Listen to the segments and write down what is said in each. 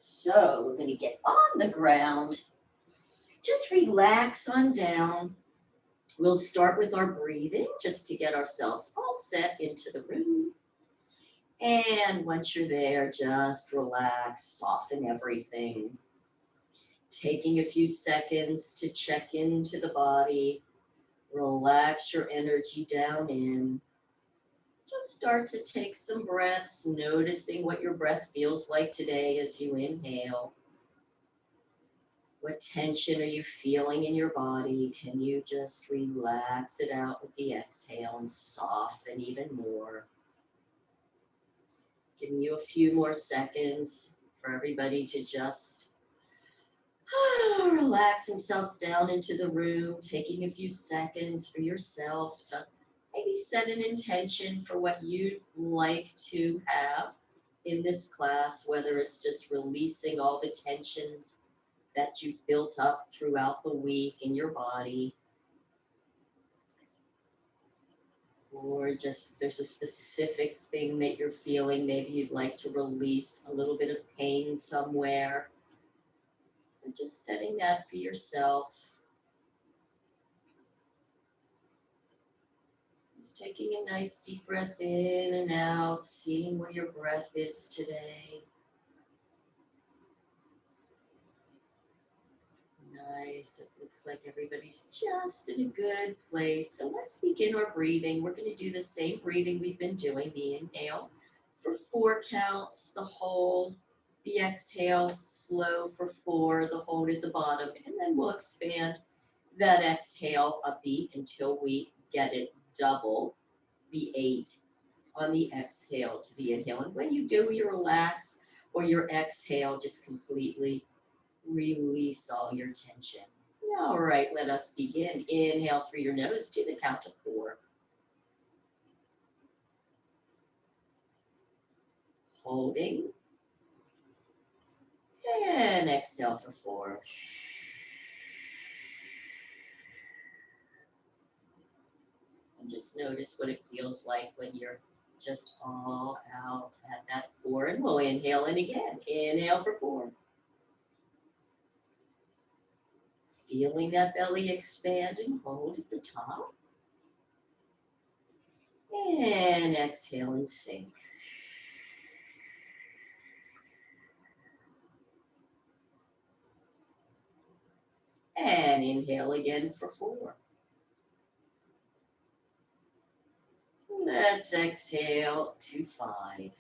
So we're going to get on the ground. Just relax on down. We'll start with our breathing just to get ourselves all set into the room. And once you're there, just relax, soften everything. Taking a few seconds to check into the body. Relax your energy down in. Just start to take some breaths, noticing what your breath feels like today as you inhale. What tension are you feeling in your body? Can you just relax it out with the exhale and soften even more? Giving you a few more seconds for everybody to just relax themselves down into the room, taking a few seconds for yourself to maybe set an intention for what you'd like to have in this class, whether it's just releasing all the tensions that you've built up throughout the week in your body, or just there's a specific thing that you're feeling, maybe you'd like to release a little bit of pain somewhere. So just setting that for yourself. Just taking a nice deep breath in and out, seeing where your breath is today. Nice. It looks like everybody's just in a good place. So let's begin our breathing. We're going to do the same breathing we've been doing. The inhale for 4 counts, the hold, the exhale, slow for 4, the hold at the bottom, and then we'll expand that exhale a beat until we get it double the 8 on the exhale to the inhale. And when you do, you relax, or your exhale, just completely release all your tension. All right, let us begin. Inhale through your nose to the count of 4. Holding. And exhale for 4. And just notice what it feels like when you're just all out at that 4. And we'll inhale in again. Inhale for 4. Feeling that belly expand and hold at the top. And exhale and sink. And inhale again for 4. Let's exhale to 5.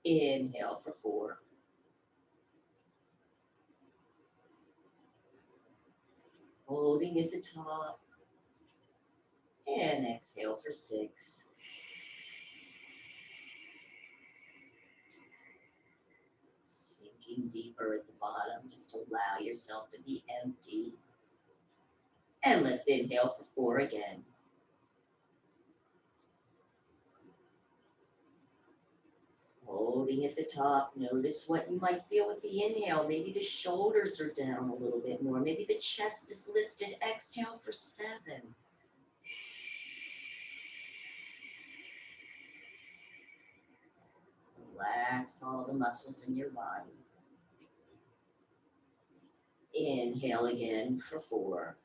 Inhale for 4. Holding at the top. And exhale for 6. Sinking deeper at the bottom. Just allow yourself to be empty. And let's inhale for 4 again. Holding at the top. Notice what you might feel with the inhale. Maybe the shoulders are down a little bit more. Maybe the chest is lifted. Exhale for 7. Relax all the muscles in your body. Inhale again for 4.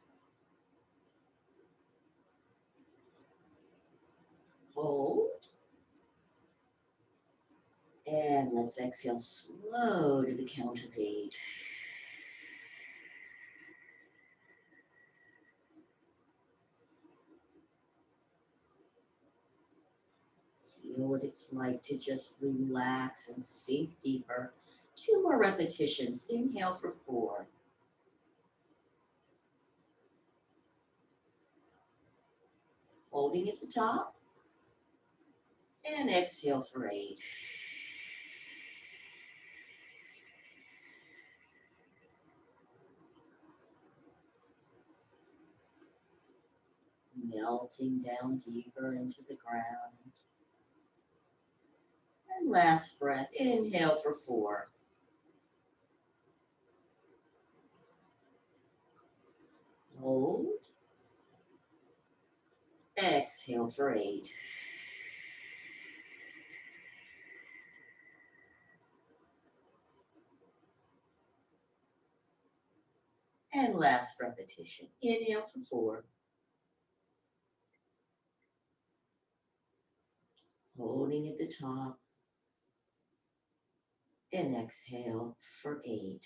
Hold. And let's exhale slow to the count of 8. Feel what it's like to just relax and sink deeper. 2 more repetitions. Inhale for 4. Holding at the top. And exhale for 8. Melting down deeper into the ground. And last breath. Inhale for 4. Hold. Exhale for 8. And last repetition. Inhale for 4. Holding at the top. And exhale for 8.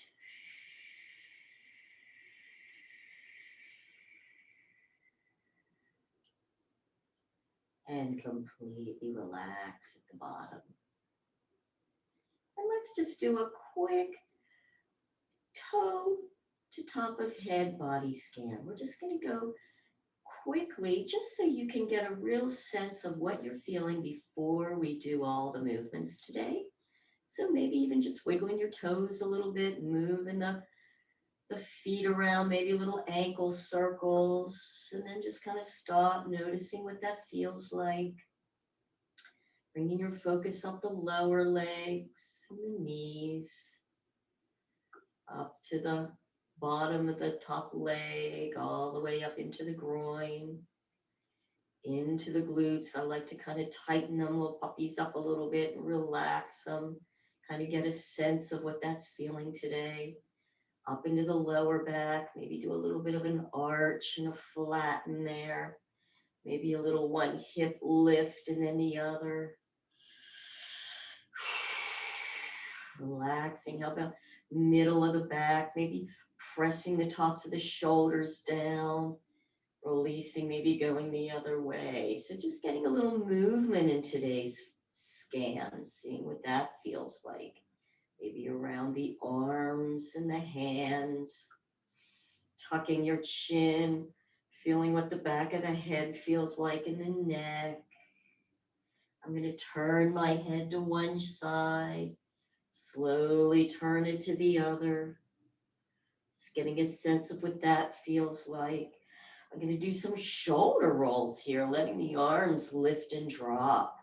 And completely relax at the bottom. And let's just do a quick toe to top of head body scan. We're just going to go quickly just so you can get a real sense of what you're feeling before we do all the movements today. So maybe even just wiggling your toes a little bit, moving the feet around, maybe little ankle circles, and then just kind of stop noticing what that feels like. Bringing your focus up the lower legs and the knees, up to the bottom of the top leg, all the way up into the groin, into the glutes. I like to kind of tighten them little puppies up a little bit and relax them, kind of get a sense of what that's feeling today. Up into the lower back, maybe do a little bit of an arch and a flatten there. Maybe a little one hip lift and then the other. Relaxing. How about middle of the back? Maybe pressing the tops of the shoulders down. Releasing, maybe going the other way. So just getting a little movement in today's scan, seeing what that feels like. Maybe around the arms and the hands. Tucking your chin, feeling what the back of the head feels like in the neck. I'm going to turn my head to one side, slowly turn it to the other. Just getting a sense of what that feels like. I'm going to do some shoulder rolls here, letting the arms lift and drop.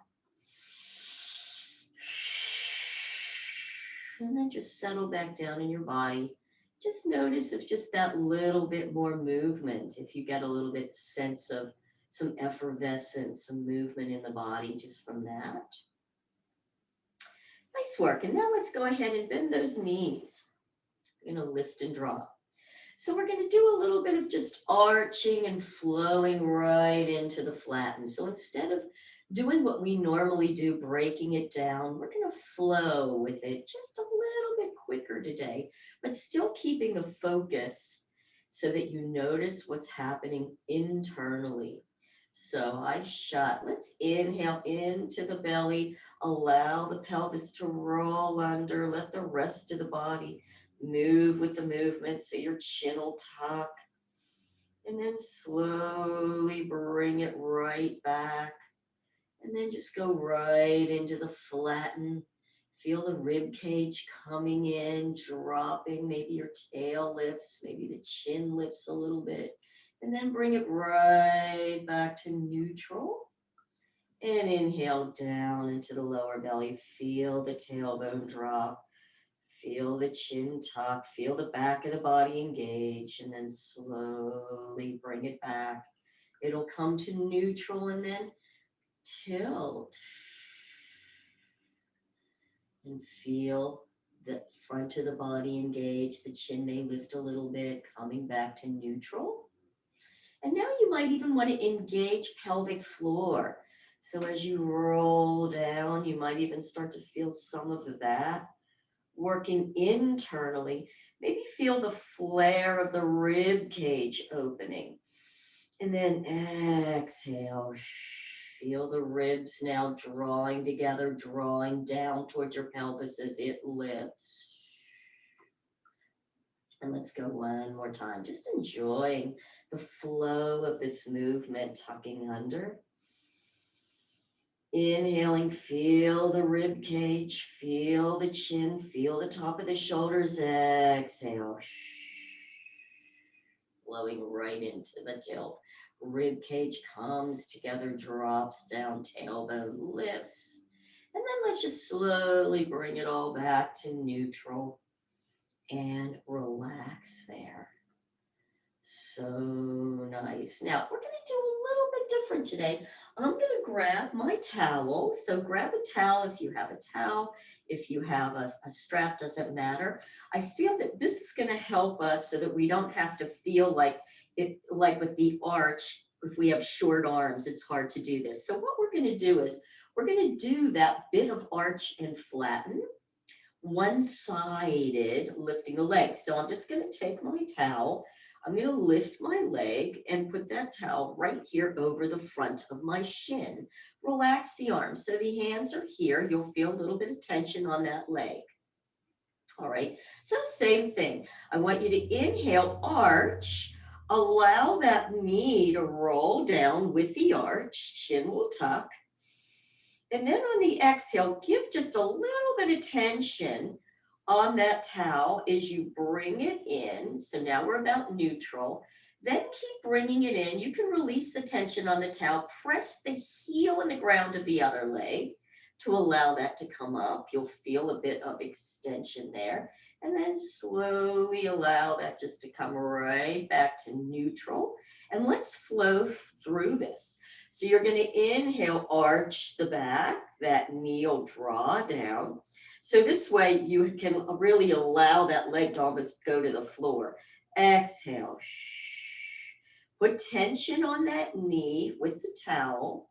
And then just settle back down in your body. Just notice if just that little bit more movement, if you get a little bit sense of some effervescence, some movement in the body just from that. Nice work. And now let's go ahead and bend those knees. We're going to lift and drop. So we're going to do a little bit of just arching and flowing right into the flatten. So instead of doing what we normally do, breaking it down, we're going to flow with it just a little bit quicker today, but still keeping the focus so that you notice what's happening internally. So I shut. Let's inhale into the belly, allow the pelvis to roll under, let the rest of the body move with the movement so your chin will tuck. And then slowly bring it right back. And then just go right into the flatten. Feel the rib cage coming in, dropping. Maybe your tail lifts, maybe the chin lifts a little bit. And then bring it right back to neutral. And inhale down into the lower belly. Feel the tailbone drop. Feel the chin tuck, feel the back of the body engage, and then slowly bring it back. It'll come to neutral and then tilt. And feel the front of the body engage. The chin may lift a little bit, coming back to neutral. And now you might even want to engage pelvic floor. So as you roll down, you might even start to feel some of that. Working internally, maybe feel the flare of the rib cage opening. And then exhale, feel the ribs now drawing together, drawing down towards your pelvis as it lifts. And let's go one more time, just enjoying the flow of this movement, tucking under. Inhaling, feel the rib cage, feel the chin, feel the top of the shoulders. Exhale. Flowing right into the tilt. Rib cage comes together, drops down, tailbone lifts. And then let's just slowly bring it all back to neutral and relax there. So nice. Now we're going to do a little bit different today. I'm going to grab my towel. So grab a towel if you have a towel. If you have a strap, doesn't matter. I feel that this is going to help us so that we don't have to feel like it, like with the arch, if we have short arms, it's hard to do this. So what we're going to do is we're going to do that bit of arch and flatten, one-sided lifting the leg. So I'm just going to take my towel. I'm going to lift my leg and put that towel right here over the front of my shin. Relax the arms. So the hands are here. You'll feel a little bit of tension on that leg. All right. So same thing. I want you to inhale, arch. Allow that knee to roll down with the arch. Chin will tuck. And then on the exhale, give just a little bit of tension on that towel as you bring it in. So now we're about neutral. Then keep bringing it in. You can release the tension on the towel. Press the heel in the ground of the other leg to allow that to come up. You'll feel a bit of extension there. And then slowly allow that just to come right back to neutral. And let's flow through this. So you're going to inhale, arch the back, that knee will draw down. So this way you can really allow that leg to almost go to the floor. Exhale. Put tension on that knee with the towel.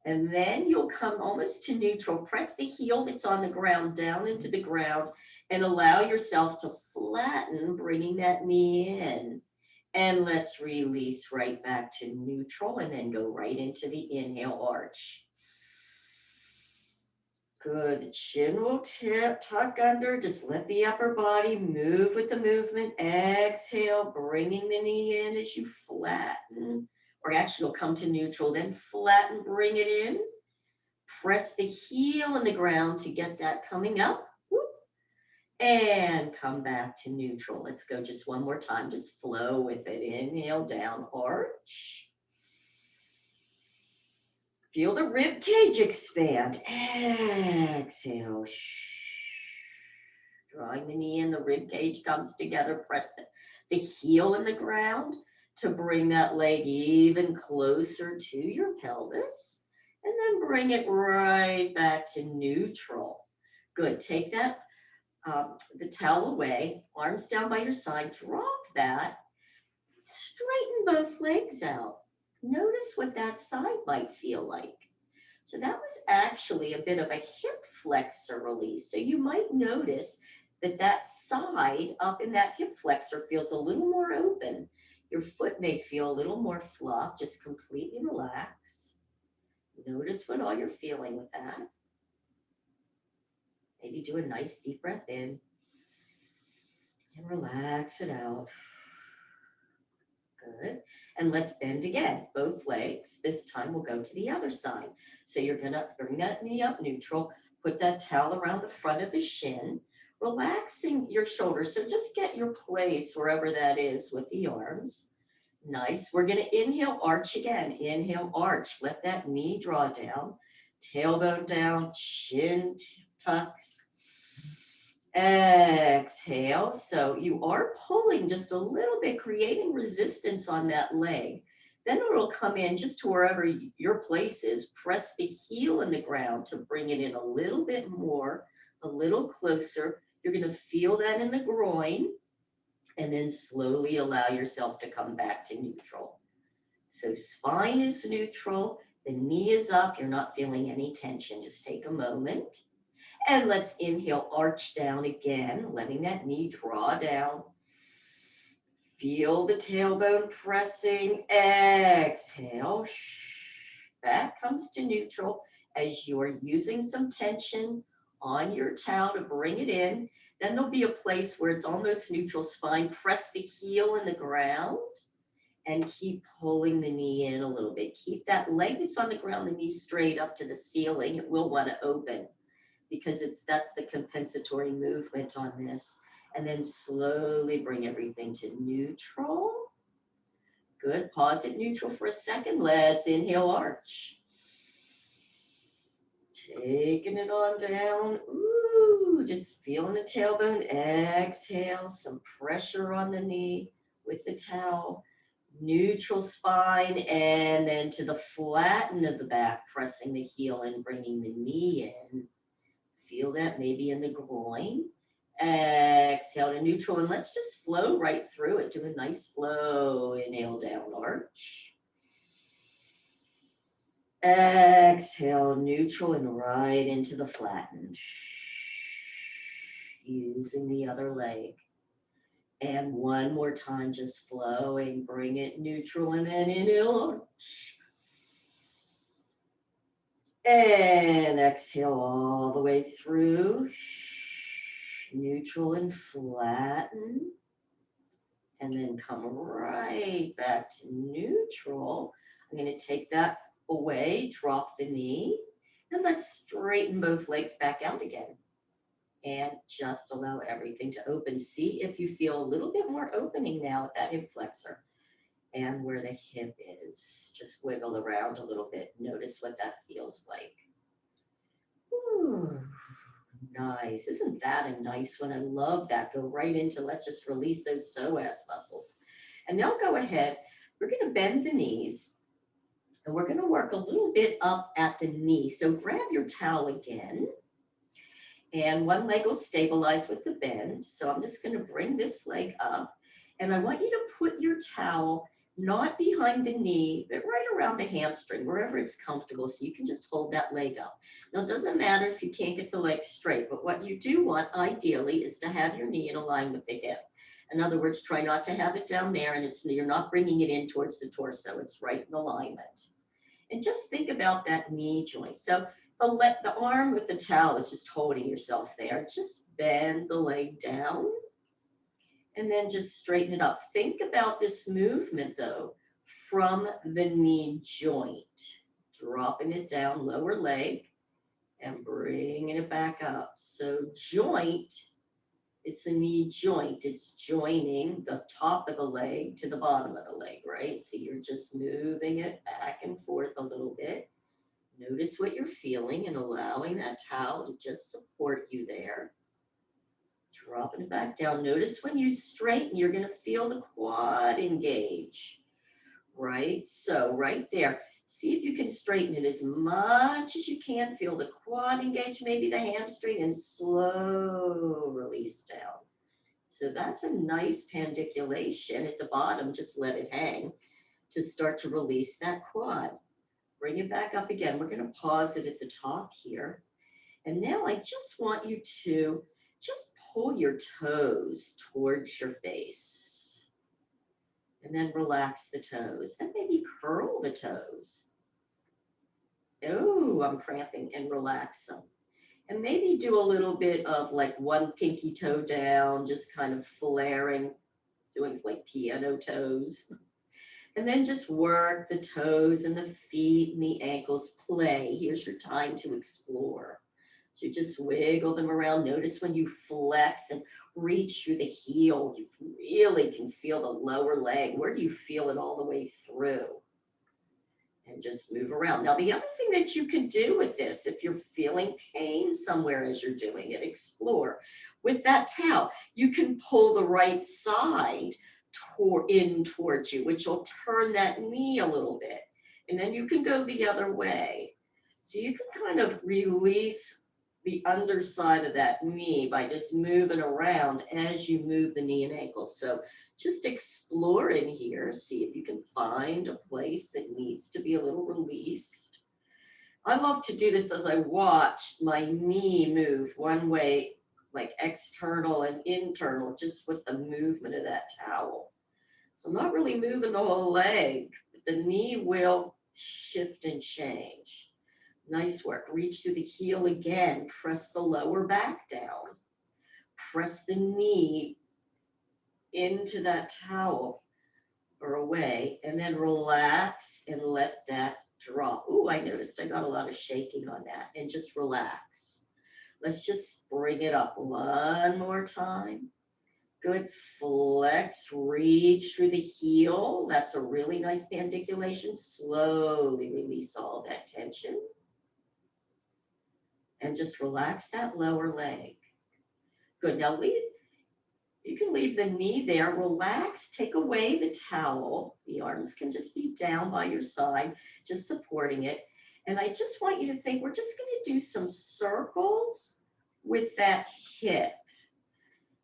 And then you'll come almost to neutral. Press the heel that's on the ground down into the ground and allow yourself to flatten, bringing that knee in. And let's release right back to neutral and then go right into the inhale, arch. Good. The chin will tuck under. Just let the upper body move with the movement. Exhale, bringing the knee in as you flatten. Or actually, you'll come to neutral, then flatten, bring it in. Press the heel in the ground to get that coming up. And come back to neutral. Let's go just one more time. Just flow with it. Inhale, down, arch. Feel the rib cage expand. Exhale. Drawing the knee in, the rib cage comes together. Press the heel in the ground to bring that leg even closer to your pelvis. And then bring it right back to neutral. Good. Take that. The towel away, arms down by your side, drop that, straighten both legs out. Notice what that side might feel like. So that was actually a bit of a hip flexor release. So you might notice that that side up in that hip flexor feels a little more open. Your foot may feel a little more fluff. Just completely relax. Notice what all you're feeling with that. Maybe do a nice deep breath in. And relax it out. Good. And let's bend again, both legs. This time we'll go to the other side. So you're going to bring that knee up neutral, put that towel around the front of the shin, relaxing your shoulders. So just get your place wherever that is with the arms. Nice. We're going to inhale, arch again. Inhale, arch. Let that knee draw down. Tailbone down, chin tucks. Exhale. So you are pulling just a little bit, creating resistance on that leg. Then it'll come in just to wherever your place is. Press the heel in the ground to bring it in a little bit more, a little closer. You're going to feel that in the groin. And then slowly allow yourself to come back to neutral. So spine is neutral. The knee is up. You're not feeling any tension. Just take a moment. And let's inhale, arch down again, letting that knee draw down. Feel the tailbone pressing. Exhale. Back comes to neutral as you're using some tension on your towel to bring it in. Then there'll be a place where it's almost neutral spine. Press the heel in the ground and keep pulling the knee in a little bit. Keep that leg that's on the ground, the knee straight up to the ceiling. It will want to open, because that's the compensatory movement on this. And then slowly bring everything to neutral. Good. Pause at neutral for a second. Let's inhale, arch. Taking it on down. Ooh, just feeling the tailbone. Exhale, some pressure on the knee with the towel. neutral spine, and then to the flatten of the back, pressing the heel and bringing the knee in. Feel that maybe in the groin. Exhale to neutral, and let's just flow right through it. Do a nice flow. Inhale, down arch. Exhale, neutral, and right into the flatten. Using the other leg. And one more time, just flowing. Bring it neutral, and then inhale, arch. And exhale all the way through. Neutral and flatten. And then come right back to neutral. I'm going to take that away, drop the knee, and let's straighten both legs back out again. And just allow everything to open. See if you feel a little bit more opening now at that hip flexor and where the hip is. Just wiggle around a little bit. Notice what that feels like. Ooh, nice. Isn't that a nice one? I love that. Go right into, let's just release those psoas muscles. And now go ahead. We're going to bend the knees. And we're going to work a little bit up at the knee. So grab your towel again. And one leg will stabilize with the bend. So I'm just going to bring this leg up. And I want you to put your towel not behind the knee, but right around the hamstring, wherever it's comfortable. So you can just hold that leg up. Now, it doesn't matter if you can't get the leg straight, but what you do want ideally is to have your knee in line with the hip. In other words, try not to have it down there, and you're not bringing it in towards the torso. It's right in alignment. And just think about that knee joint. So the arm with the towel is just holding yourself there. Just bend the leg down and then just straighten it up. Think about this movement though, from the knee joint, dropping it down, lower leg, and bringing it back up. So joint, it's the knee joint. It's joining the top of the leg to the bottom of the leg, right? So you're just moving it back and forth a little bit. Notice what you're feeling and allowing that towel to just support you there. Dropping it back down. Notice when you straighten, you're going to feel the quad engage, right? So right there, see if you can straighten it as much as you can. Feel the quad engage, maybe the hamstring, and slow release down. So that's a nice pandiculation at the bottom. Just let it hang to start to release that quad. Bring it back up again. We're going to pause it at the top here. And now I just want you to just pull your toes towards your face. And then relax the toes. And maybe curl the toes. Oh, I'm cramping, and relax them. And maybe do a little bit of like one pinky toe down, just kind of flaring, doing like piano toes. And then just work the toes and the feet and the ankles. Play. Here's your time to explore. So just wiggle them around. Notice when you flex and reach through the heel, you really can feel the lower leg. Where do you feel it all the way through? And just move around. Now, the other thing that you can do with this, if you're feeling pain somewhere as you're doing it, explore. With that towel, you can pull the right side in towards you, which will turn that knee a little bit. And then you can go the other way. So you can kind of release the underside of that knee by just moving around as you move the knee and ankle. So just explore in here, see if you can find a place that needs to be a little released. I love to do this as I watch my knee move one way, like external and internal, just with the movement of that towel. So I'm not really moving the whole leg, but the knee will shift and change. Nice work. Reach through the heel again. Press the lower back down. Press the knee into that towel or away, and then relax and let that drop. Ooh, I noticed I got a lot of shaking on that. And just relax. Let's just bring it up one more time. Good. Flex, reach through the heel. That's a really nice pandiculation. Slowly release all that tension. And just relax that lower leg. Good. Now You can leave the knee there, relax, take away the towel. The arms can just be down by your side, just supporting it. And I just want you to think, we're just going to do some circles with that hip.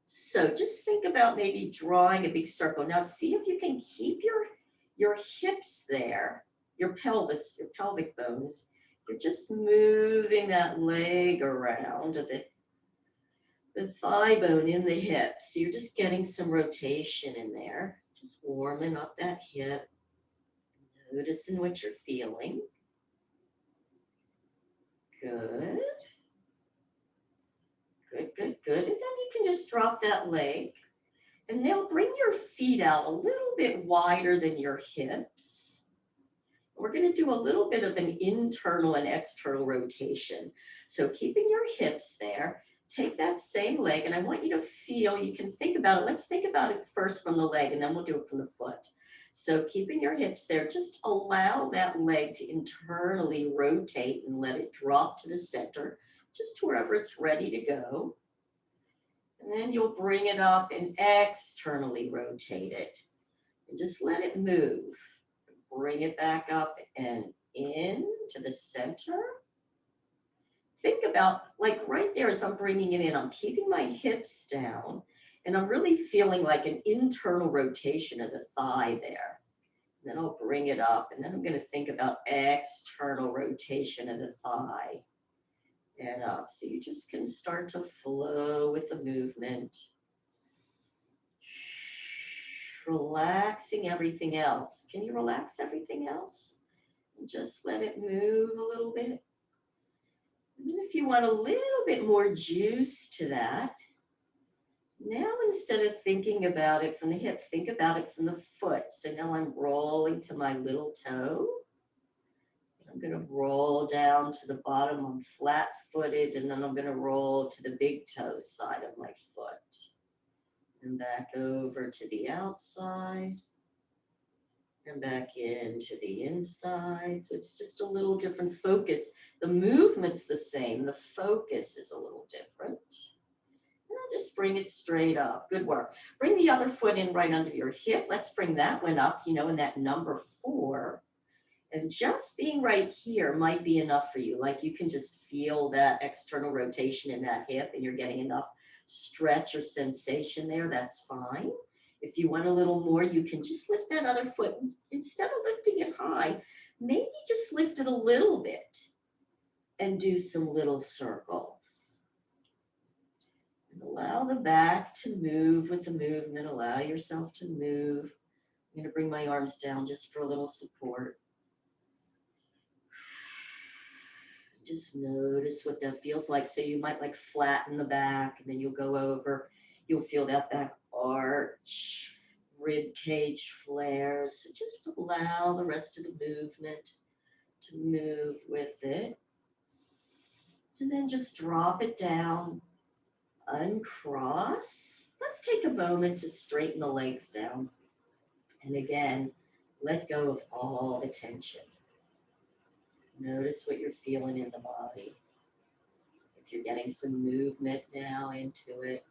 So just think about maybe drawing a big circle. Now see if you can keep your hips there, your pelvis, your pelvic bones. You're just moving that leg around the thigh bone in the hip. So you're just getting some rotation in there. Just warming up that hip. Noticing what you're feeling. Good. Good, good, good. And then you can just drop that leg. And now bring your feet out a little bit wider than your hips. We're going to do a little bit of an internal and external rotation. So keeping your hips there, take that same leg, and I want you to feel, you can think about it. Let's think about it first from the leg, and then we'll do it from the foot. So keeping your hips there, just allow that leg to internally rotate and let it drop to the center, just to wherever it's ready to go. And then you'll bring it up and externally rotate it. And just let it move. Bring it back up and in to the center. Think about, like right there as I'm bringing it in, I'm keeping my hips down and I'm really feeling like an internal rotation of the thigh there. And then I'll bring it up and then I'm going to think about external rotation of the thigh. And up. So you just can start to flow with the movement. Relaxing everything else. Can you relax everything else? And just let it move a little bit. And then if you want a little bit more juice to that, now instead of thinking about it from the hip, think about it from the foot. So now I'm rolling to my little toe. I'm going to roll down to the bottom. I'm flat-footed, and then I'm going to roll to the big toe side of my foot. And back over to the outside. And back into the inside. So it's just a little different focus. The movement's the same. The focus is a little different. And then just bring it straight up. Good work. Bring the other foot in right under your hip. Let's bring that one up, in that number 4. And just being right here might be enough for you. Like you can just feel that external rotation in that hip and you're getting enough stretch or sensation there. That's fine. If you want a little more, you can just lift that other foot. Instead of lifting it high, maybe just lift it a little bit and do some little circles. And allow the back to move with the movement. Allow yourself to move. I'm going to bring my arms down just for a little support. Just notice what that feels like. So you might like flatten the back and then you'll go over. You'll feel that back arch, rib cage flares. So just allow the rest of the movement to move with it. And then just drop it down, uncross. Let's take a moment to straighten the legs down. And again, let go of all the tension. Notice what you're feeling in the body. If you're getting some movement now into it.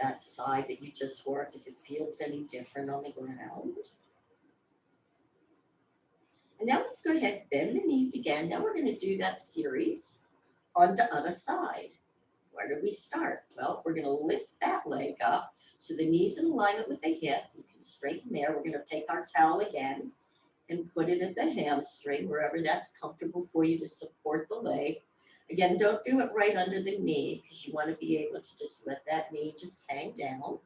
That side that you just worked, if it feels any different on the ground. And now let's go ahead, bend the knees again. Now we're going to do that series on the other side. Where do we start? Well, we're going to lift that leg up. So the knee's in alignment with the hip. You can straighten there. We're going to take our towel again and put it at the hamstring, wherever that's comfortable for you to support the leg. Again, don't do it right under the knee because you want to be able to just let that knee just hang down.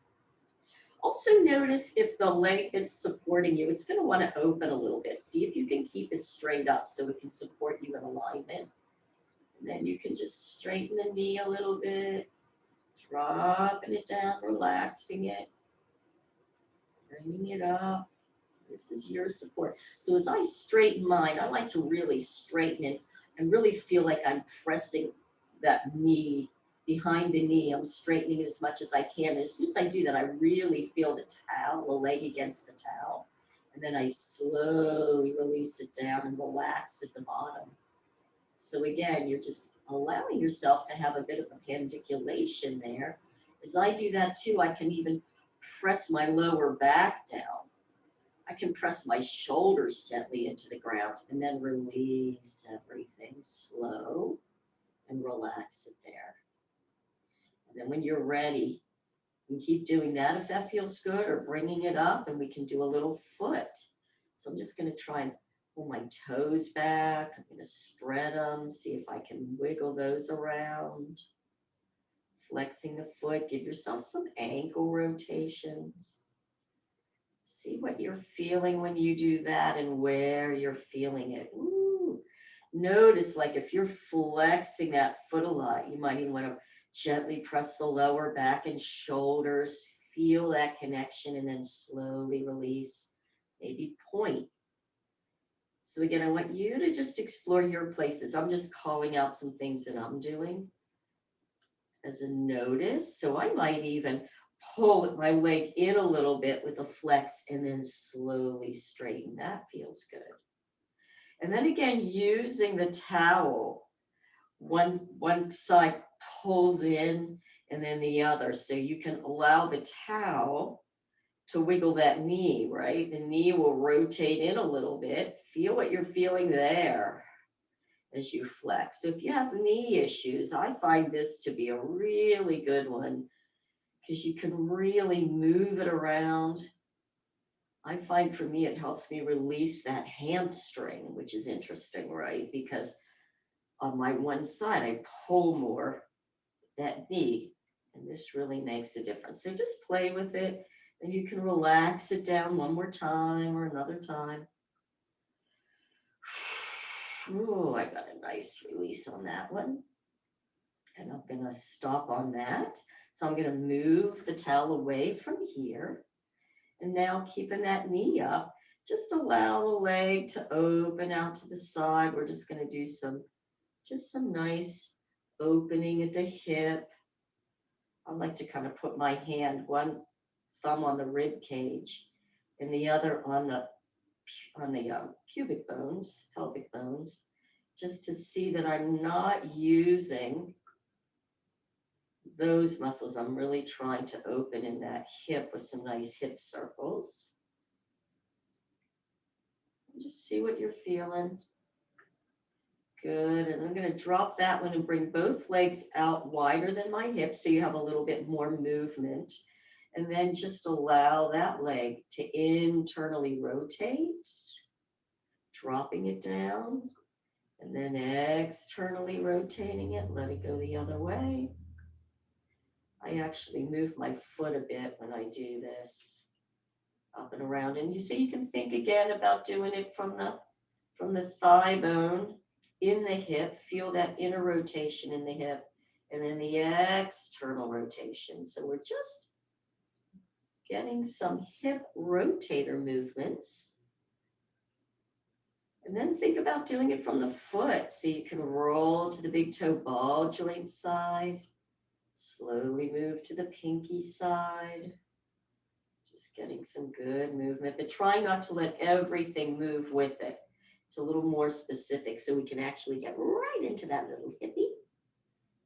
Also notice if the leg that's supporting you, it's going to want to open a little bit. See if you can keep it straight up so it can support you in alignment. And then you can just straighten the knee a little bit, dropping it down, relaxing it, bringing it up. This is your support. So as I straighten mine, I like to really straighten it and really feel like I'm pressing that knee behind the knee. I'm straightening it as much as I can. As soon as I do that, I really feel the towel, the leg against the towel. And then I slowly release it down and relax at the bottom. So again, you're just allowing yourself to have a bit of a pandiculation there As I do that too, I can even press my lower back down. I can press my shoulders gently into the ground and then release everything slow and relax it there. And then when you're ready, you can keep doing that if that feels good, or bringing it up, and we can do a little foot. So I'm just going to try and pull my toes back. I'm going to spread them, see if I can wiggle those around. Flexing the foot, give yourself some ankle rotations. See what you're feeling when you do that and where you're feeling it. Ooh. Notice, like, if you're flexing that foot a lot, you might even want to gently press the lower back and shoulders. Feel that connection and then slowly release. Maybe point. So again, I want you to just explore your places. I'm just calling out some things that I'm doing as a notice. So I might even pull my leg in a little bit with a flex and then slowly straighten. That feels good. And then again, using the towel, one side pulls in and then the other. So you can allow the towel to wiggle that knee, right? The knee will rotate in a little bit. Feel what you're feeling there as you flex. So if you have knee issues, I find this to be a really good one because you can really move it around. I find for me, it helps me release that hamstring, which is interesting, right? Because on my one side, I pull more that knee, and this really makes a difference. So just play with it, and you can relax it down one more time or another time. Oh, I got a nice release on that one. And I'm going to stop on that. So I'm going to move the towel away from here. And now keeping that knee up, just allow the leg to open out to the side. We're just going to do some nice opening at the hip. I like to kind of put my hand, one thumb on the rib cage and the other on the pubic bones, pelvic bones, just to see that I'm not using those muscles. I'm really trying to open in that hip with some nice hip circles. Just see what you're feeling. Good. And I'm going to drop that one and bring both legs out wider than my hips so you have a little bit more movement. And then just allow that leg to internally rotate, dropping it down, and then externally rotating it. Let it go the other way. I actually move my foot a bit when I do this, up and around. And you can think again about doing it from the thigh bone in the hip. Feel that inner rotation in the hip, and then the external rotation. So we're just getting some hip rotator movements. And then think about doing it from the foot. So you can roll to the big toe ball joint side. Slowly move to the pinky side. Just getting some good movement, but try not to let everything move with it. It's a little more specific so we can actually get right into that little hippie.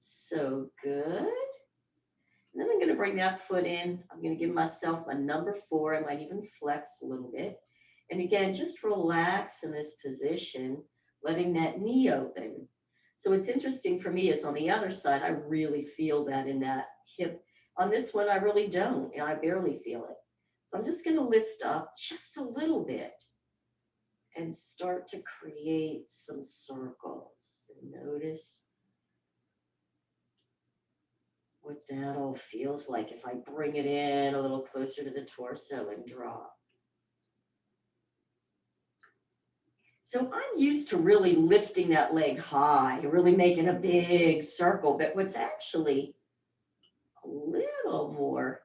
So good. And then I'm going to bring that foot in. I'm going to give myself my number 4. I might even flex a little bit. And again, just relax in this position, letting that knee open. So what's interesting for me is on the other side, I really feel that in that hip. On this one, I really don't. And I barely feel it. So I'm just going to lift up just a little bit and start to create some circles. And notice what that all feels like if I bring it in a little closer to the torso and drop. So I'm used to really lifting that leg high, really making a big circle, but what's actually a little more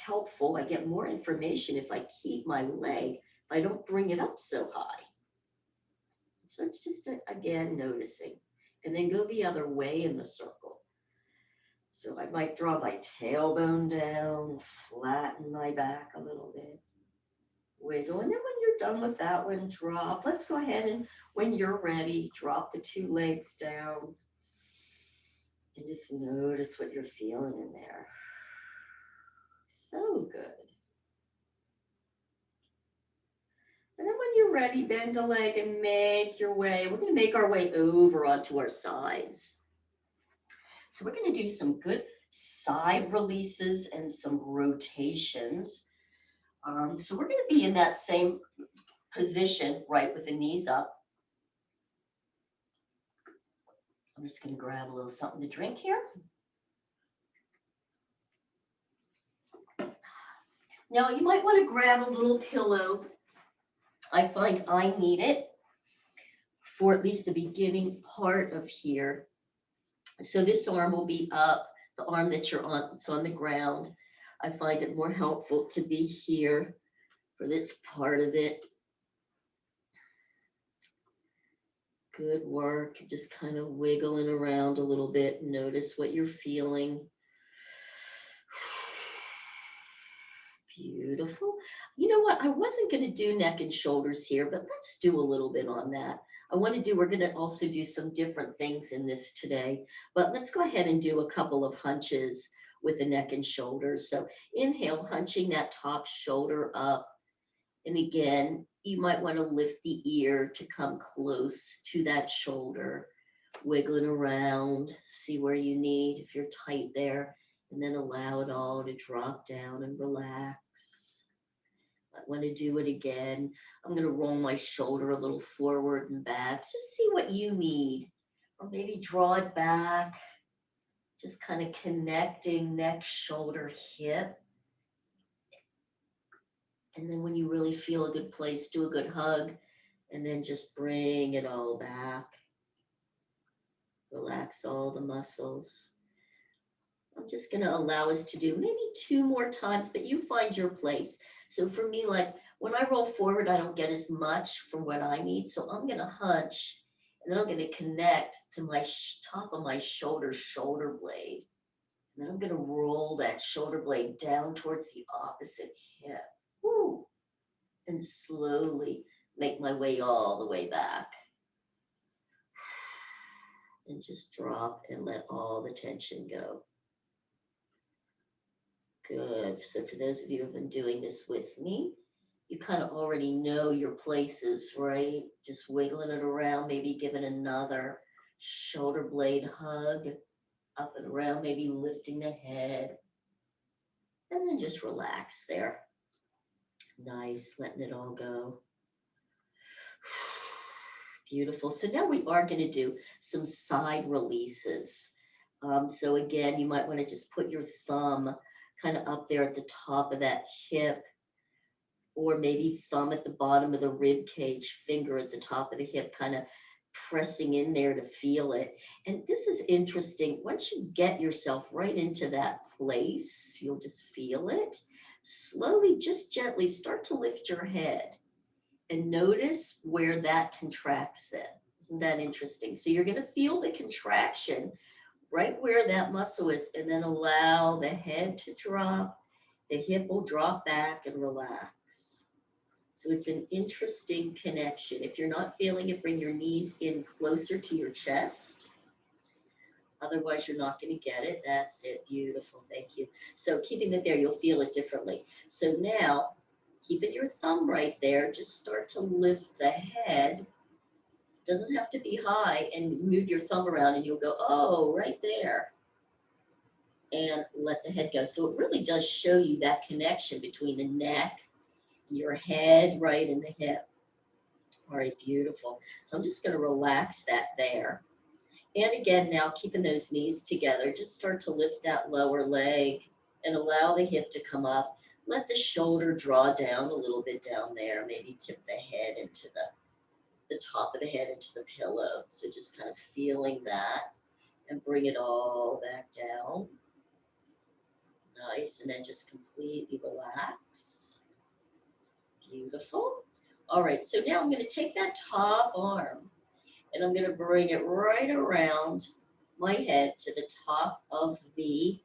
helpful, I get more information if I keep my leg, if I don't bring it up so high. So it's just, again, noticing. And then go the other way in the circle. So I might draw my tailbone down, flatten my back a little bit, wiggle. And then when you're done with that one, drop. Let's go ahead and when you're ready, drop the 2 legs down. And just notice what you're feeling in there. So good. And then when you're ready, bend a leg and make your way. We're going to make our way over onto our sides. So we're going to do some good side releases and some rotations. So we're going to be in that same position, right, with the knees up. I'm just going to grab a little something to drink here. Now you might want to grab a little pillow. I find I need it for at least the beginning part of here. So this arm will be up, the arm that you're on, it's on the ground. I find it more helpful to be here for this part of it. Good work, just kind of wiggling around a little bit. Notice what you're feeling. Beautiful. You know what? I wasn't going to do neck and shoulders here, but let's do a little bit on that. We're going to also do some different things in this today, but let's go ahead and do a couple of hunches with the neck and shoulders. So inhale, hunching that top shoulder up. And again, you might want to lift the ear to come close to that shoulder, wiggling around, see where you need, if you're tight there, and then allow it all to drop down and relax. I want to do it again. I'm going to roll my shoulder a little forward and back. Just see what you need. Or maybe draw it back. Just kind of connecting neck, shoulder, hip. And then when you really feel a good place, do a good hug. And then just bring it all back. Relax all the muscles. I'm just going to allow us to do maybe 2 more times, but you find your place. So for me, like when I roll forward, I don't get as much from what I need. So I'm going to hunch, and then I'm going to connect to my top of my shoulder blade. And then I'm going to roll that shoulder blade down towards the opposite hip. Woo. And slowly make my way all the way back. And just drop and let all the tension go. Good. So for those of you who have been doing this with me, you kind of already know your places, right? Just wiggling it around, maybe giving another shoulder blade hug up and around, maybe lifting the head. And then just relax there. Nice, letting it all go. Beautiful. So now we are going to do some side releases. So again, you might want to just put your thumb kind of up there at the top of that hip, or maybe thumb at the bottom of the rib cage, finger at the top of the hip, kind of pressing in there to feel it. And this is interesting. Once you get yourself right into that place, you'll just feel it. Slowly, just gently start to lift your head and notice where that contracts then. Isn't that interesting? So you're going to feel the contraction right where that muscle is, and then allow the head to drop. The hip will drop back and relax. So it's an interesting connection. If you're not feeling it, bring your knees in closer to your chest. Otherwise, you're not going to get it. That's it. Beautiful. Thank you. So keeping it there, you'll feel it differently. So now, keeping your thumb right there, just start to lift the head. Doesn't have to be high, and move your thumb around and you'll go, oh, right there. And let the head go. So it really does show you that connection between the neck, your head, right, and the hip. All right, beautiful. So I'm just going to relax that there. And again, now keeping those knees together, just start to lift that lower leg and allow the hip to come up. Let the shoulder draw down a little bit down there. Maybe tip the head into the top of the head into the pillow. So just kind of feeling that and bring it all back down. Nice. And then just completely relax. Beautiful. All right. So now I'm going to take that top arm and I'm going to bring it right around my head to the top of the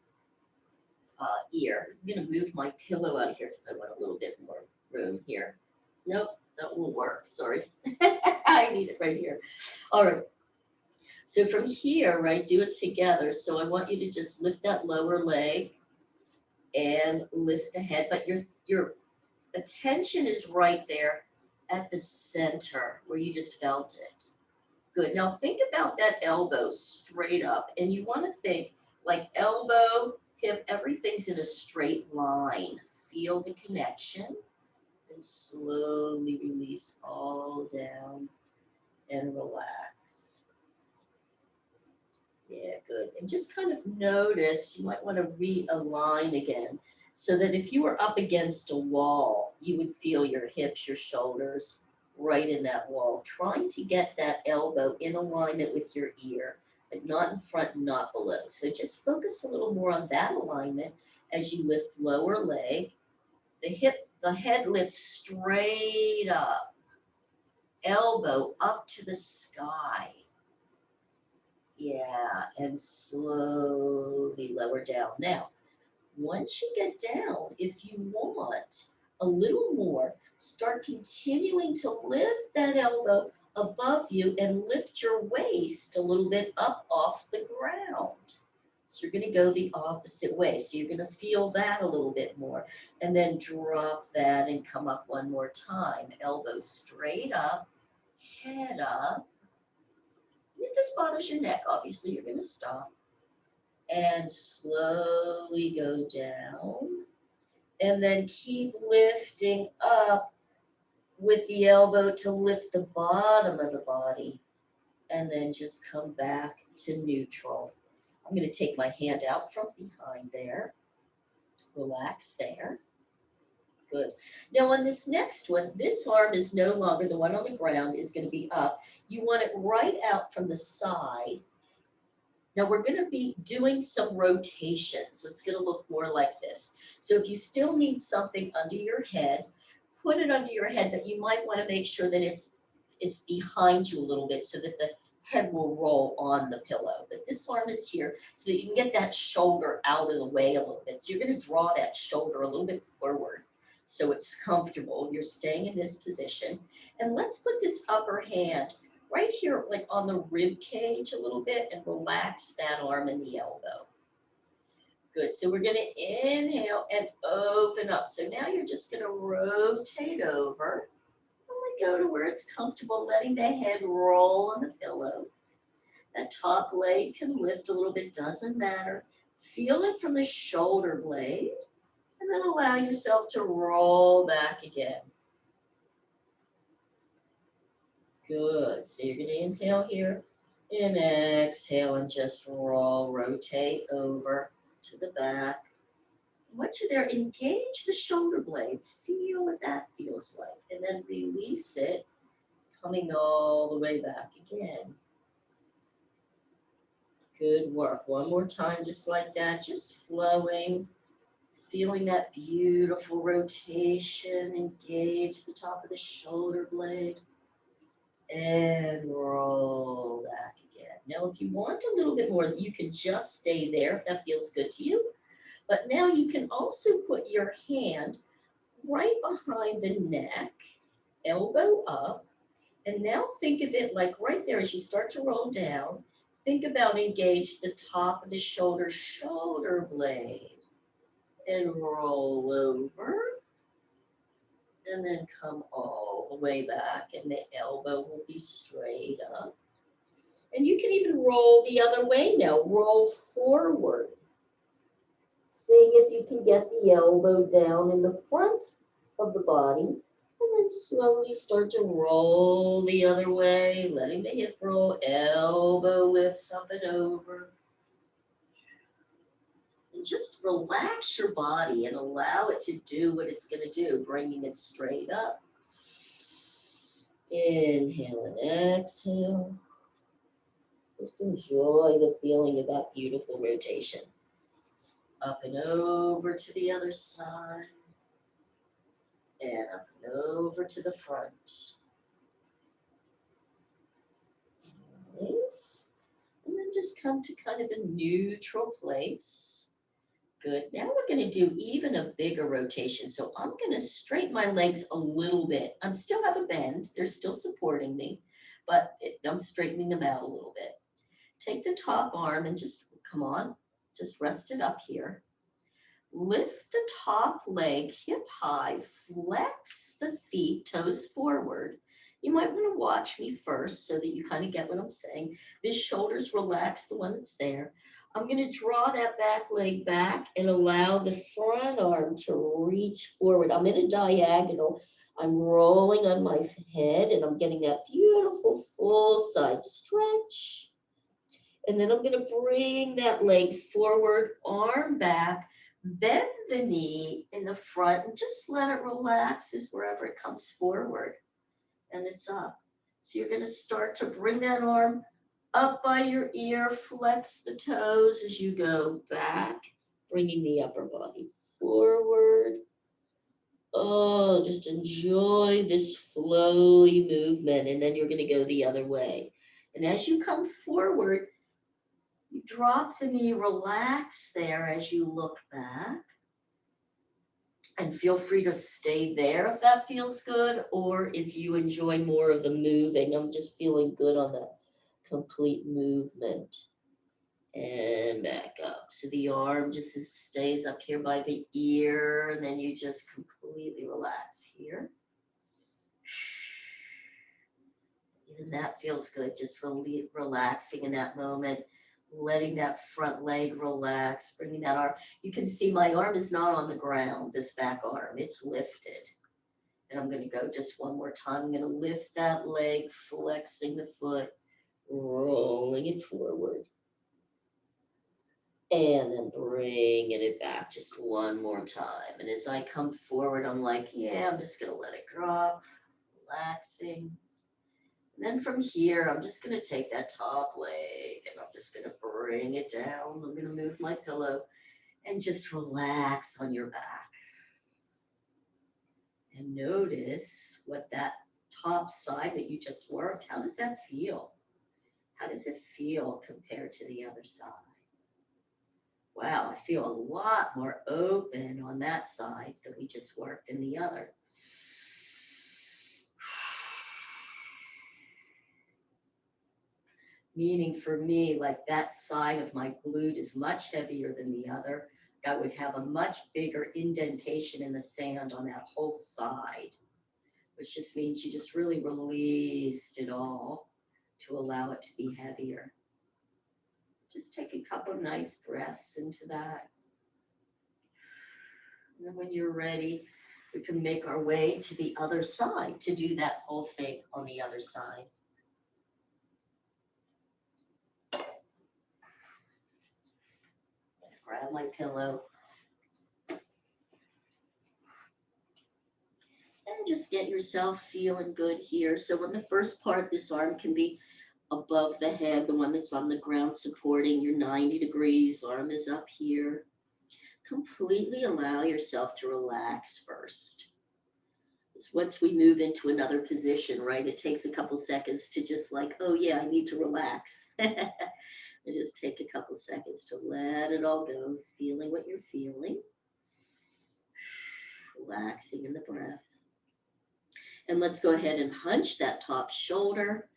ear. I'm going to move my pillow out of here because I want a little bit more room here. Nope, that won't work. Sorry. I need it right here. All right. So from here, right, do it together. So I want you to just lift that lower leg and lift the head, but your attention is right there at the center where you just felt it. Good. Now think about that elbow straight up, and you want to think like elbow, hip, everything's in a straight line. Feel the connection and slowly release all down and relax. Yeah, good. And just kind of notice, you might want to realign again so that if you were up against a wall, you would feel your hips, your shoulders right in that wall, trying to get that elbow in alignment with your ear, but not in front, not below. So just focus a little more on that alignment as you lift lower leg. The head lifts straight up, elbow up to the sky. Yeah, and slowly lower down. Now, once you get down, if you want a little more, start continuing to lift that elbow above you and lift your waist a little bit up off the ground. So you're going to go the opposite way. So you're going to feel that a little bit more. And then drop that and come up one more time. Elbow straight up, head up. If this bothers your neck, obviously you're going to stop and slowly go down. And then keep lifting up with the elbow to lift the bottom of the body. And then just come back to neutral. I'm going to take my hand out from behind there. Relax there. Good. Now on this next one, this arm is no longer, the one on the ground is going to be up. You want it right out from the side. Now we're going to be doing some rotation, so it's going to look more like this. So if you still need something under your head, put it under your head, but you might want to make sure that it's behind you a little bit so that the head will roll on the pillow. But this arm is here so that you can get that shoulder out of the way a little bit. So you're going to draw that shoulder a little bit forward so it's comfortable. You're staying in this position. And let's put this upper hand right here, like on the rib cage a little bit, and relax that arm and the elbow. Good. So we're going to inhale and open up. So now you're just going to rotate over. Only go to where it's comfortable, letting the head roll on the pillow. That top leg can lift a little bit, doesn't matter. Feel it from the shoulder blade, and then allow yourself to roll back again. Good. So you're going to inhale here and exhale and just roll, rotate over to the back. Once you're there, engage the shoulder blade. Feel what that feels like. And then release it, coming all the way back again. Good work. One more time, just like that, just flowing. Feeling that beautiful rotation. Engage the top of the shoulder blade. And roll back again. Now, if you want a little bit more, you can just stay there if that feels good to you. But now you can also put your hand right behind the neck, elbow up. And now think of it like right there as you start to roll down. Think about engage the top of the shoulder blade. And roll over. And then come all the way back, and the elbow will be straight up. And you can even roll the other way now. Roll forward. Seeing if you can get the elbow down in the front of the body, and then slowly start to roll the other way, letting the hip roll, elbow lifts up and over. And just relax your body and allow it to do what it's going to do, bringing it straight up. Inhale and exhale. Just enjoy the feeling of that beautiful rotation. Up and over to the other side. And up and over to the front. Nice. And then just come to kind of a neutral place. Good. Now we're going to do even a bigger rotation. So I'm going to straighten my legs a little bit. I still have a bend. They're still supporting me, but I'm straightening them out a little bit. Take the top arm and just, come on, just rest it up here. Lift the top leg hip high, flex the feet, toes forward. You might want to watch me first so that you kind of get what I'm saying. This shoulder's relaxed, the one that's there. I'm going to draw that back leg back and allow the front arm to reach forward. I'm in a diagonal. I'm rolling on my head and I'm getting that beautiful full side stretch. And then I'm going to bring that leg forward, arm back, bend the knee in the front and just let it relax as wherever it comes forward and it's up. So you're going to start to bring that arm up by your ear, flex the toes as you go back, bringing the upper body forward. Oh, just enjoy this flowy movement. And then you're going to go the other way. And as you come forward, you drop the knee, relax there as you look back. And feel free to stay there if that feels good, or if you enjoy more of the moving. I'm just feeling good on the complete movement. And back up. So the arm just stays up here by the ear, and then you just completely relax here. Even that feels good, just really relaxing in that moment. Letting that front leg relax, bringing that arm. You can see my arm is not on the ground, this back arm, it's lifted. And I'm going to go just one more time. I'm going to lift that leg, flexing the foot, rolling it forward. And then bringing it back just one more time. And as I come forward, I'm like, yeah, I'm just going to let it drop, relaxing. And then from here, I'm just going to take that top leg and I'm just going to bring it down. I'm going to move my pillow and just relax on your back. And notice what that top side that you just worked, how does that feel? How does it feel compared to the other side? Wow, I feel a lot more open on that side that we just worked than the other. Meaning for me, like that side of my glute is much heavier than the other. I would have a much bigger indentation in the sand on that whole side, which just means you just really released it all to allow it to be heavier. Just take a couple of nice breaths into that. And then when you're ready, we can make our way to the other side to do that whole thing on the other side. Grab my pillow. And just get yourself feeling good here. So in the first part, this arm can be above the head, the one that's on the ground supporting your 90 degrees. Arm is up here. Completely allow yourself to relax first. It's once we move into another position, right? It takes a couple seconds to just like, oh yeah, I need to relax. And just take a couple seconds to let it all go, feeling what you're feeling. Relaxing in the breath. And let's go ahead and hunch that top shoulder,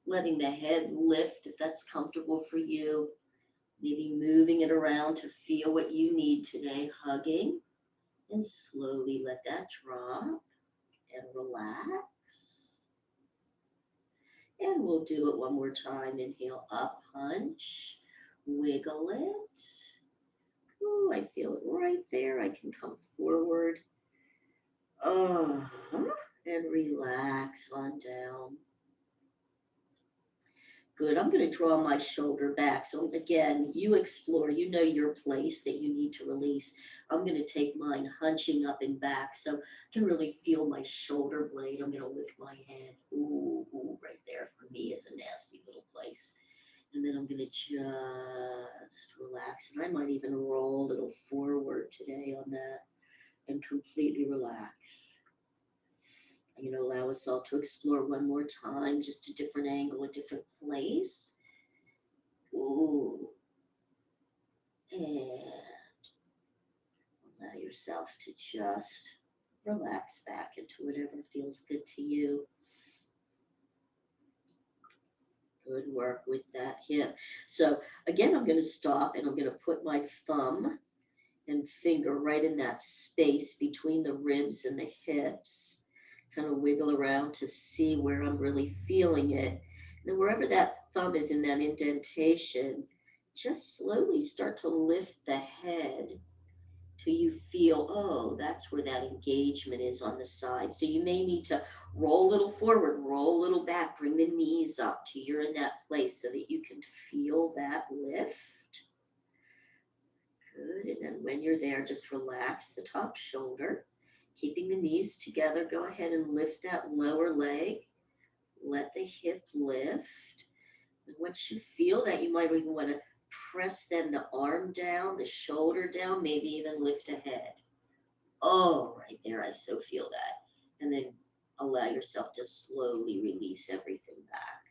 letting the head lift if that's comfortable for you. Maybe moving it around to feel what you need today, hugging. And slowly let that drop and relax. And we'll do it one more time. Inhale up, hunch, wiggle it. Oh, I feel it right there. I can come forward. And relax on down. Good. I'm going to draw my shoulder back. So again, you explore, you know your place that you need to release. I'm going to take mine hunching up and back so I can really feel my shoulder blade. I'm going to lift my head. Ooh, right there for me is a nasty little place. And then I'm going to just relax. And I might even roll a little forward today on that and completely relax. I'm going to allow us all to explore one more time, just a different angle, a different place. Ooh. And allow yourself to just relax back into whatever feels good to you. Good work with that hip. So again, I'm going to stop and I'm going to put my thumb and finger right in that space between the ribs and the hips. Kind of wiggle around to see where I'm really feeling it. And then wherever that thumb is in that indentation, just slowly start to lift the head till you feel, oh, that's where that engagement is on the side. So you may need to roll a little forward, roll a little back, bring the knees up till you're in that place so that you can feel that lift. Good. And then when you're there, just relax the top shoulder. Keeping the knees together, go ahead and lift that lower leg. Let the hip lift. And once you feel that, you might even want to press then the arm down, the shoulder down, maybe even lift a head. Oh, right there, I so feel that. And then allow yourself to slowly release everything back.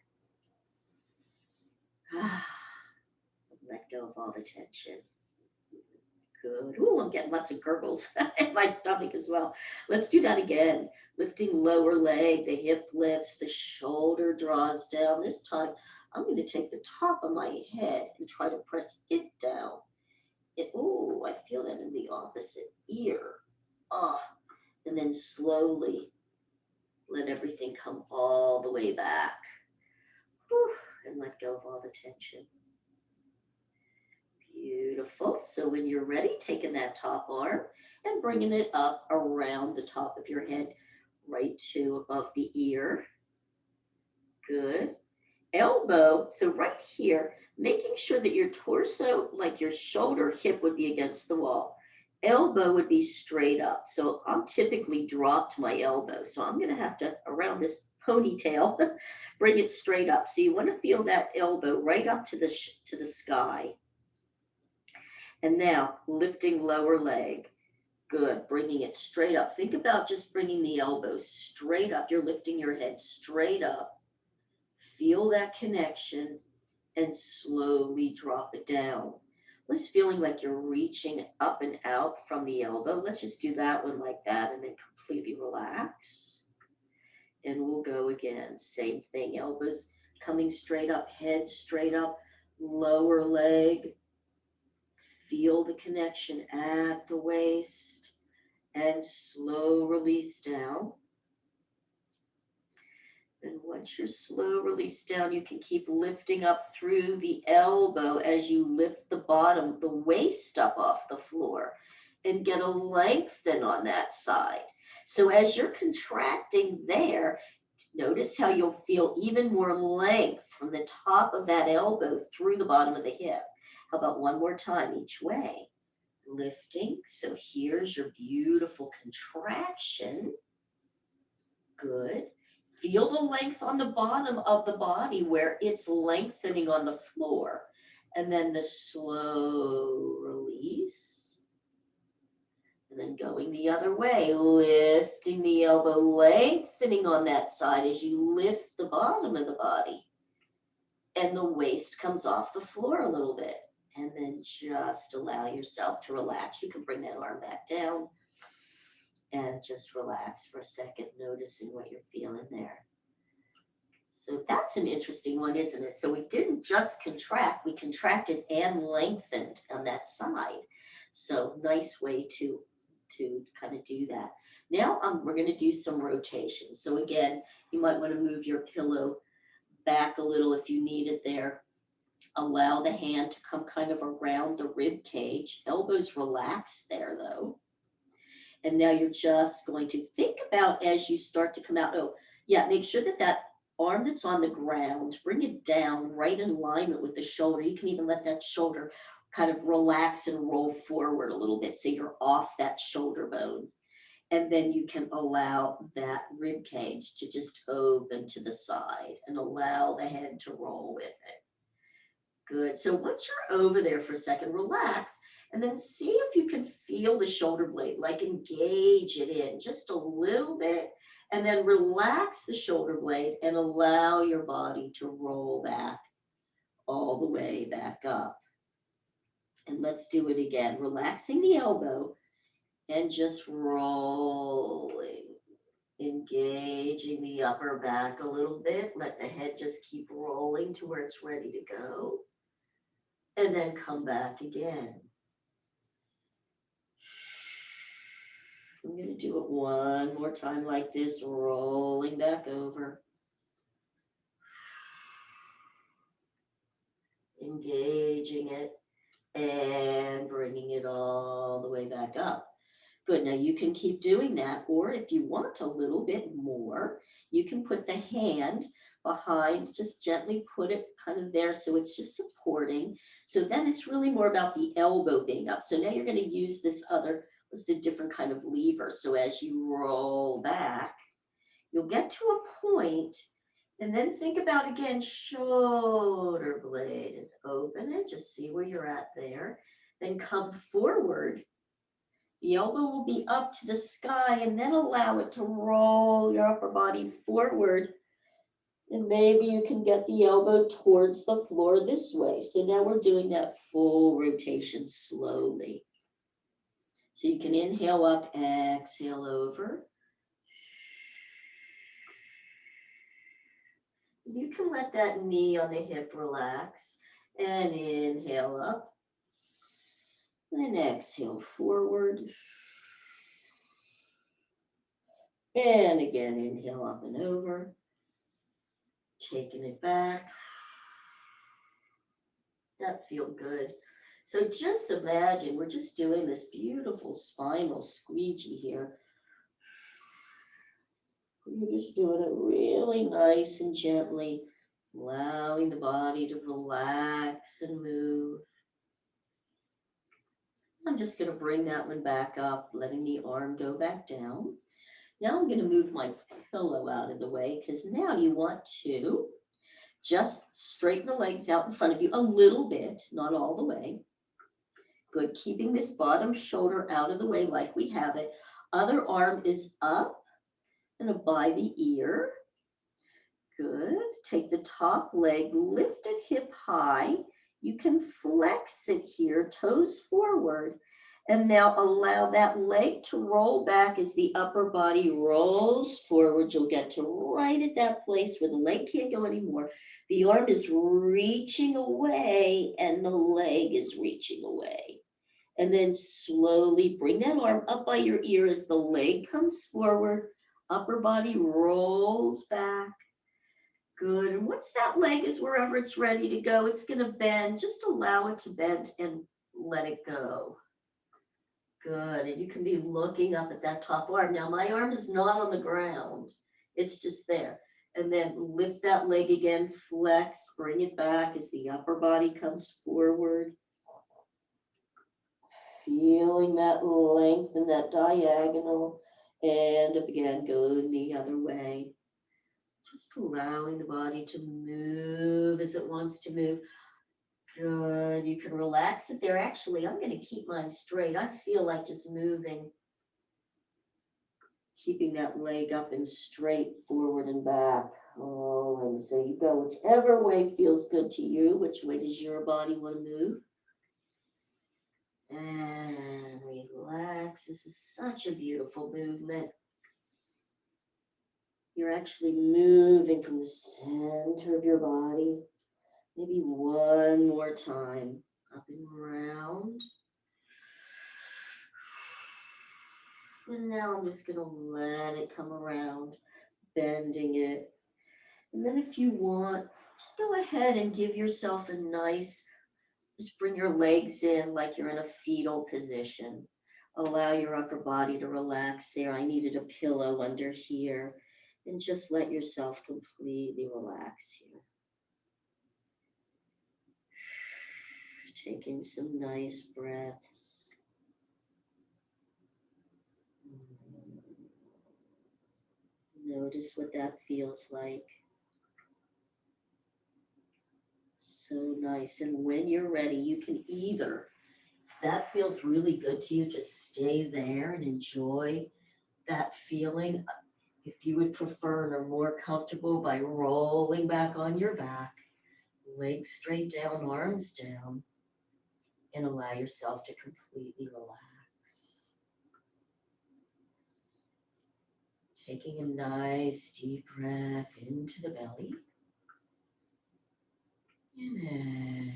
Let go of all the tension. Good. Ooh, I'm getting lots of gurgles in my stomach as well. Let's do that again. Lifting lower leg, the hip lifts, the shoulder draws down. This time, I'm going to take the top of my head and try to press it down. Oh, I feel that in the opposite ear. Oh, and then slowly let everything come all the way back. Whew, and let go of all the tension. Beautiful. So when you're ready, taking that top arm and bringing it up around the top of your head, right to above the ear. Good. Elbow, so right here, making sure that your torso, like your shoulder, hip would be against the wall. Elbow would be straight up. So I'm typically dropped my elbow. So I'm going to have to, around this ponytail, bring it straight up. So you want to feel that elbow right up to the sky. And now lifting lower leg. Good. Bringing it straight up. Think about just bringing the elbow straight up. You're lifting your head straight up. Feel that connection and slowly drop it down. What's feeling like you're reaching up and out from the elbow? Let's just do that one like that and then completely relax. And we'll go again. Same thing. Elbows coming straight up, head straight up, lower leg. Feel the connection at the waist and slow release down. And once you're slow release down, you can keep lifting up through the elbow as you lift the bottom, the waist up off the floor and get a lengthen on that side. So as you're contracting there, notice how you'll feel even more length from the top of that elbow through the bottom of the hip. How about one more time each way? Lifting. So here's your beautiful contraction. Good. Feel the length on the bottom of the body where it's lengthening on the floor. And then the slow release. And then going the other way, lifting the elbow, lengthening on that side as you lift the bottom of the body. And the waist comes off the floor a little bit. And then just allow yourself to relax. You can bring that arm back down and just relax for a second, noticing what you're feeling there. So that's an interesting one, isn't it? So we didn't just contract, we contracted and lengthened on that side. So nice way to kind of do that. Now we're going to do some rotation. So again, you might want to move your pillow back a little if you need it there. Allow the hand to come kind of around the rib cage. Elbows relax there though. And now you're just going to think about as you start to come out. Oh, yeah, make sure that arm that's on the ground, bring it down right in alignment with the shoulder. You can even let that shoulder kind of relax and roll forward a little bit so you're off that shoulder bone. And then you can allow that rib cage to just open to the side and allow the head to roll with it. Good. So once you're over there for a second, relax and then see if you can feel the shoulder blade, like engage it in just a little bit and then relax the shoulder blade and allow your body to roll back all the way back up. And let's do it again. Relaxing the elbow and just rolling. Engaging the upper back a little bit. Let the head just keep rolling to where it's ready to go. And then come back again. I'm going to do it one more time like this, rolling back over. Engaging it and bringing it all the way back up. Good, now you can keep doing that, or if you want a little bit more, you can put the hand behind, just gently put it kind of there so it's just supporting. So then it's really more about the elbow being up. So now you're going to use this other, just a different kind of lever. So as you roll back, you'll get to a point, and then think about again, shoulder blade, and open it, just see where you're at there. Then come forward. The elbow will be up to the sky, and then allow it to roll your upper body forward. And maybe you can get the elbow towards the floor this way. So now we're doing that full rotation slowly. So you can inhale up, exhale over. You can let that knee on the hip relax and inhale up. And exhale forward. And again, inhale up and over. Taking it back. That feels good. So just imagine we're just doing this beautiful spinal squeegee here. You're just doing it really nice and gently, allowing the body to relax and move. I'm just going to bring that one back up, letting the arm go back down. Now I'm going to move my pillow out of the way because now you want to just straighten the legs out in front of you a little bit, not all the way. Good, keeping this bottom shoulder out of the way like we have it. Other arm is up and by the ear. Good, take the top leg, lift it hip high. You can flex it here, toes forward. And now allow that leg to roll back as the upper body rolls forward. You'll get to right at that place where the leg can't go anymore. The arm is reaching away and the leg is reaching away. And then slowly bring that arm up by your ear as the leg comes forward. Upper body rolls back. Good. And once that leg is wherever it's ready to go, it's going to bend. Just allow it to bend and let it go. Good. And you can be looking up at that top arm. Now, my arm is not on the ground. It's just there. And then lift that leg again, flex, bring it back as the upper body comes forward. Feeling that length and that diagonal. And up again, go the other way. Just allowing the body to move as it wants to move. Good. You can relax it there. Actually, I'm going to keep mine straight. I feel like just moving. Keeping that leg up and straight forward and back. Oh, and so you go whichever way feels good to you. Which way does your body want to move? And relax. This is such a beautiful movement. You're actually moving from the center of your body. Maybe one more time. Up and around. And now I'm just going to let it come around, bending it. And then if you want, just go ahead and give yourself a nice, just bring your legs in like you're in a fetal position. Allow your upper body to relax there. I needed a pillow under here. And just let yourself completely relax here. Taking some nice breaths. Notice what that feels like. So nice. And when you're ready, you can either, if that feels really good to you, just stay there and enjoy that feeling. If you would prefer and are more comfortable by rolling back on your back, legs straight down, arms down, and allow yourself to completely relax. Taking a nice deep breath into the belly. And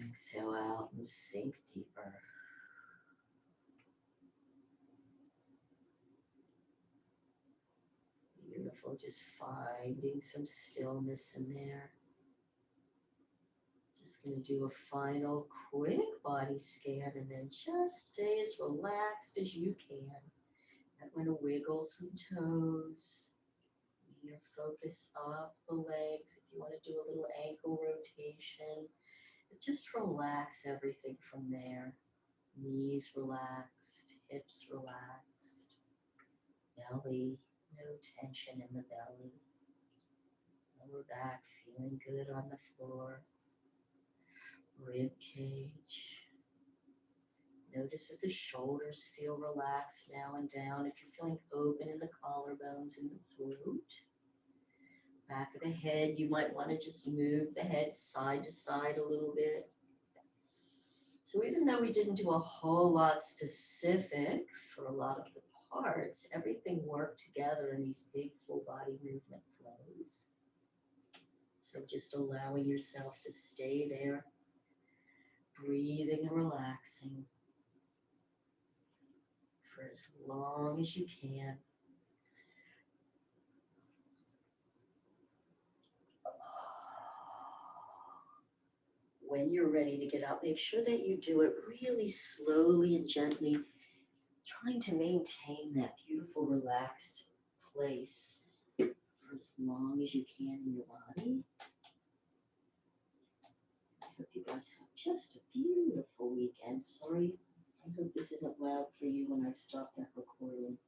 exhale out and sink deeper. Beautiful, just finding some stillness in there. Just going to do a final quick body scan and then just stay as relaxed as you can. I'm going to wiggle some toes. Your focus up the legs. If you want to do a little ankle rotation, but just relax everything from there. Knees relaxed, hips relaxed, belly, no tension in the belly. Lower back feeling good on the floor. Rib cage. Notice if the shoulders feel relaxed now and down. If you're feeling open in the collarbones and the throat. Back of the head, you might want to just move the head side to side a little bit. So even though we didn't do a whole lot specific for a lot of the parts, everything worked together in these big full body movement flows. So just allowing yourself to stay there, breathing and relaxing for as long as you can. When you're ready to get up, make sure that you do it really slowly and gently, trying to maintain that beautiful relaxed place for as long as you can in your body. I hope you guys have just a beautiful weekend. Sorry, I hope this isn't loud for you when I stop that recording.